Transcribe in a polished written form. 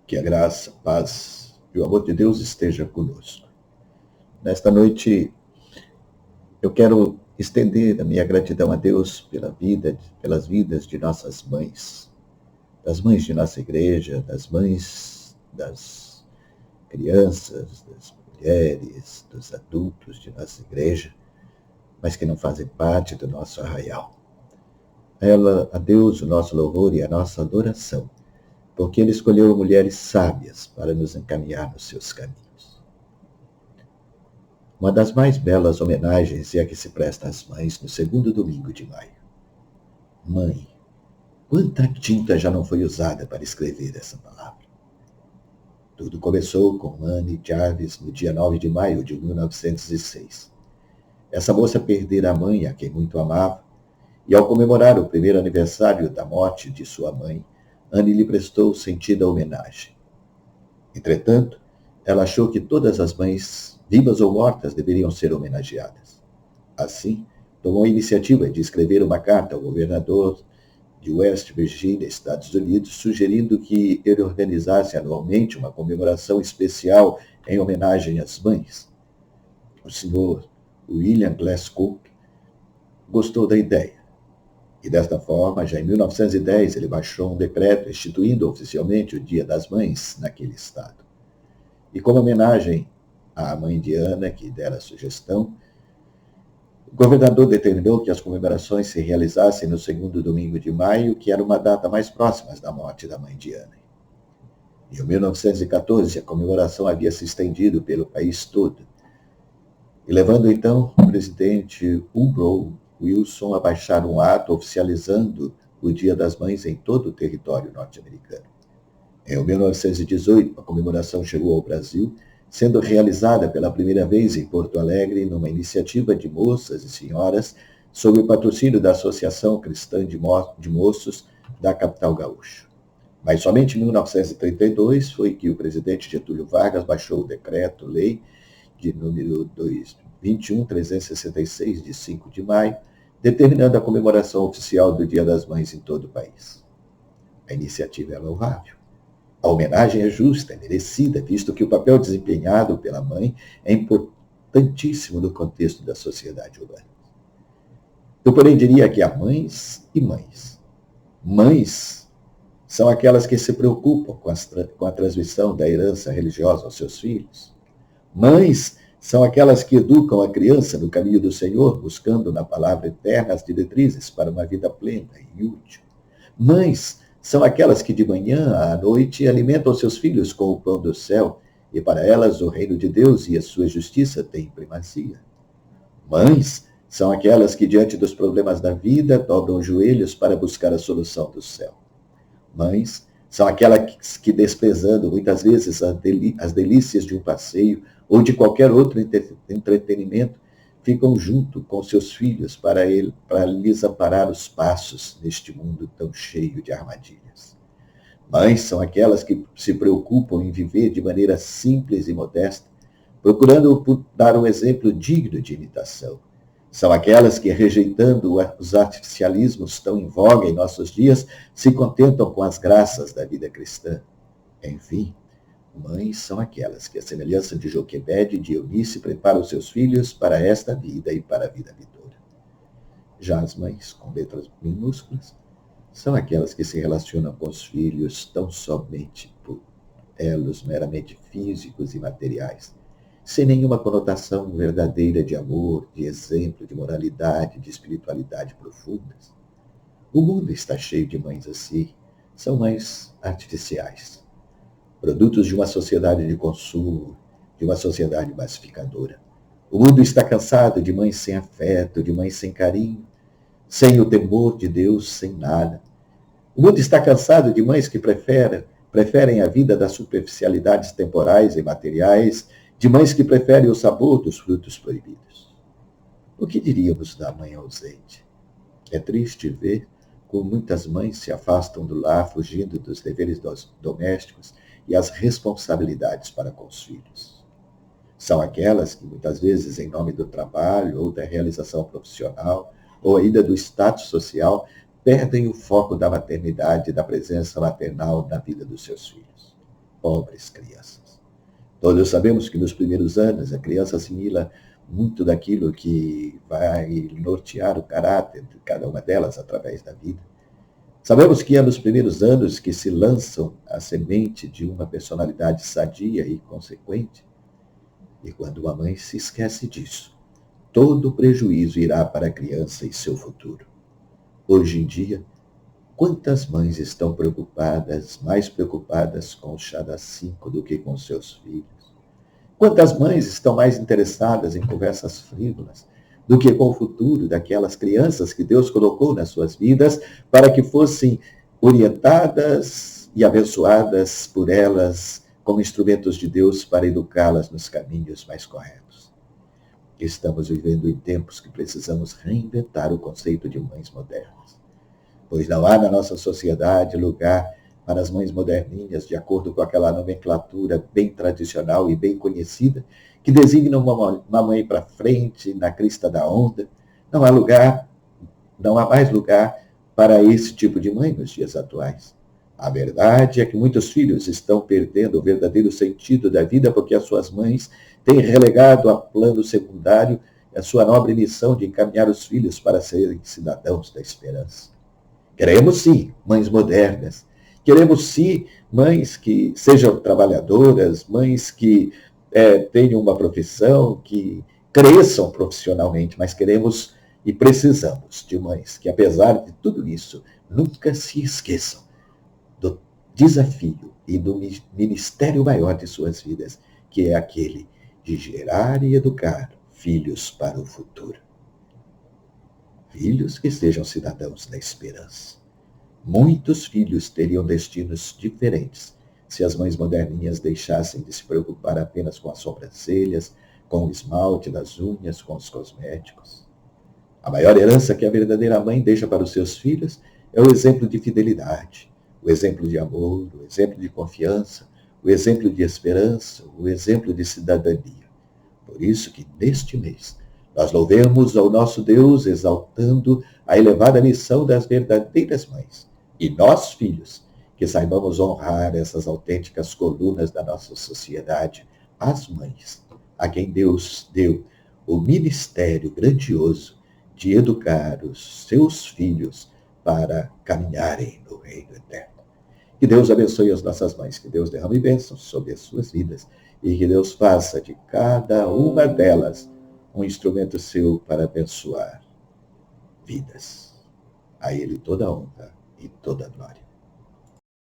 Que a graça, a paz e o amor de Deus esteja conosco. Nesta noite, eu quero estender a minha gratidão a Deus pelas vidas de nossas mães, das mães de nossa igreja, das mães das crianças, das mulheres, dos adultos de nossa igreja, mas que não fazem parte do nosso arraial. A Deus o nosso louvor e a nossa adoração, porque Ele escolheu mulheres sábias para nos encaminhar nos seus caminhos. Uma das mais belas homenagens é a que se presta às mães no segundo domingo de maio. Mãe, quanta tinta já não foi usada para escrever essa palavra? Tudo começou com Anne Jarvis no dia 9 de maio de 1906. Essa moça perdera a mãe, a quem muito amava, e ao comemorar o primeiro aniversário da morte de sua mãe, Anne lhe prestou sentida homenagem. Entretanto, ela achou que todas as mães, vivas ou mortas, deveriam ser homenageadas. Assim, tomou a iniciativa de escrever uma carta ao governador de West Virginia, Estados Unidos, sugerindo que ele organizasse anualmente uma comemoração especial em homenagem às mães. O senhor William Glasgow gostou da ideia. E desta forma, já em 1910, ele baixou um decreto instituindo oficialmente o Dia das Mães naquele estado. E como homenagem à mãe de Ana, que dera a sugestão, o governador determinou que as comemorações se realizassem no segundo domingo de maio, que era uma data mais próxima da morte da mãe de Ana. Em 1914, a comemoração havia se estendido pelo país todo, e levando então o presidente Woodrow Wilson a baixar um ato oficializando o Dia das Mães em todo o território norte-americano. Em 1918, a comemoração chegou ao Brasil, sendo realizada pela primeira vez em Porto Alegre numa iniciativa de moças e senhoras sob o patrocínio da Associação Cristã de Moços da capital gaúcha. Mas somente em 1932 foi que o presidente Getúlio Vargas baixou o decreto-lei de número 21.366, de 5 de maio, determinando a comemoração oficial do Dia das Mães em todo o país. A iniciativa é louvável. A homenagem é justa, é merecida, visto que o papel desempenhado pela mãe é importantíssimo no contexto da sociedade urbana. Eu, porém, diria que há mães e mães. Mães são aquelas que se preocupam com a transmissão da herança religiosa aos seus filhos. Mães são aquelas que educam a criança no caminho do Senhor, buscando na palavra eterna as diretrizes para uma vida plena e útil. Mães são aquelas que de manhã à noite alimentam seus filhos com o pão do céu, e para elas o reino de Deus e a sua justiça têm primazia. Mães são aquelas que, diante dos problemas da vida, dobram os joelhos para buscar a solução do céu. Mães são aquelas que, desprezando muitas vezes as delícias de um passeio ou de qualquer outro entretenimento, ficam junto com seus filhos para lhes amparar os passos neste mundo tão cheio de armadilhas. Mães são aquelas que se preocupam em viver de maneira simples e modesta, procurando dar um exemplo digno de imitação. São aquelas que, rejeitando os artificialismos tão em voga em nossos dias, se contentam com as graças da vida cristã. Enfim, mães são aquelas que, à semelhança de Joquebede e de Eunice, preparam seus filhos para esta vida e para a vida vindoura. Já as mães, com letras minúsculas, são aquelas que se relacionam com os filhos tão somente por elos meramente físicos e materiais, sem nenhuma conotação verdadeira de amor, de exemplo, de moralidade, de espiritualidade profundas. O mundo está cheio de mães assim, são mães artificiais, produtos de uma sociedade de consumo, de uma sociedade massificadora. O mundo está cansado de mães sem afeto, de mães sem carinho, sem o temor de Deus, sem nada. O mundo está cansado de mães que preferem a vida das superficialidades temporais e materiais, de mães que preferem o sabor dos frutos proibidos. O que diríamos da mãe ausente? É triste ver como muitas mães se afastam do lar, fugindo dos deveres domésticos e as responsabilidades para com os filhos. São aquelas que, muitas vezes, em nome do trabalho ou da realização profissional, ou ainda do status social, perdem o foco da maternidade e da presença maternal na vida dos seus filhos. pobres crianças. Todos sabemos que nos primeiros anos a criança assimila muito daquilo que vai nortear o caráter de cada uma delas através da vida. Sabemos que é nos primeiros anos que se lançam a semente de uma personalidade sadia e consequente. E quando uma mãe se esquece disso, todo o prejuízo irá para a criança e seu futuro. Hoje em dia, quantas mães estão preocupadas, mais preocupadas com o chá das 5 do que com seus filhos? Quantas mães estão mais interessadas em conversas frívolas do que com o futuro daquelas crianças que Deus colocou nas suas vidas para que fossem orientadas e abençoadas por elas como instrumentos de Deus para educá-las nos caminhos mais corretos? Estamos vivendo em tempos que precisamos reinventar o conceito de mães modernas, pois não há na nossa sociedade lugar para as mães moderninhas, de acordo com aquela nomenclatura bem tradicional e bem conhecida, que designa uma mãe para frente, na crista da onda. Não há mais lugar para esse tipo de mãe nos dias atuais. A verdade é que muitos filhos estão perdendo o verdadeiro sentido da vida porque as suas mães têm relegado a plano secundário a sua nobre missão de encaminhar os filhos para serem cidadãos da esperança. Queremos sim mães modernas. Queremos sim mães que sejam trabalhadoras, mães que tenham uma profissão, que cresçam profissionalmente, mas queremos e precisamos de mães que, apesar de tudo isso, nunca se esqueçam do desafio e do ministério maior de suas vidas, que é aquele de gerar e educar filhos para o futuro. Filhos que sejam cidadãos da esperança. Muitos filhos teriam destinos diferentes se as mães moderninhas deixassem de se preocupar apenas com as sobrancelhas, com o esmalte das unhas, com os cosméticos. A maior herança que a verdadeira mãe deixa para os seus filhos é o exemplo de fidelidade, o exemplo de amor, o exemplo de confiança, o exemplo de esperança, o exemplo de cidadania. Por isso que neste mês nós louvemos ao nosso Deus exaltando a elevada missão das verdadeiras mães. E nós, filhos, que saibamos honrar essas autênticas colunas da nossa sociedade, as mães, a quem Deus deu o ministério grandioso de educar os seus filhos para caminharem no reino eterno. Que Deus abençoe as nossas mães, que Deus derrame bênçãos sobre as suas vidas e que Deus faça de cada uma delas um instrumento seu para abençoar vidas. A Ele toda a honra e toda a glória.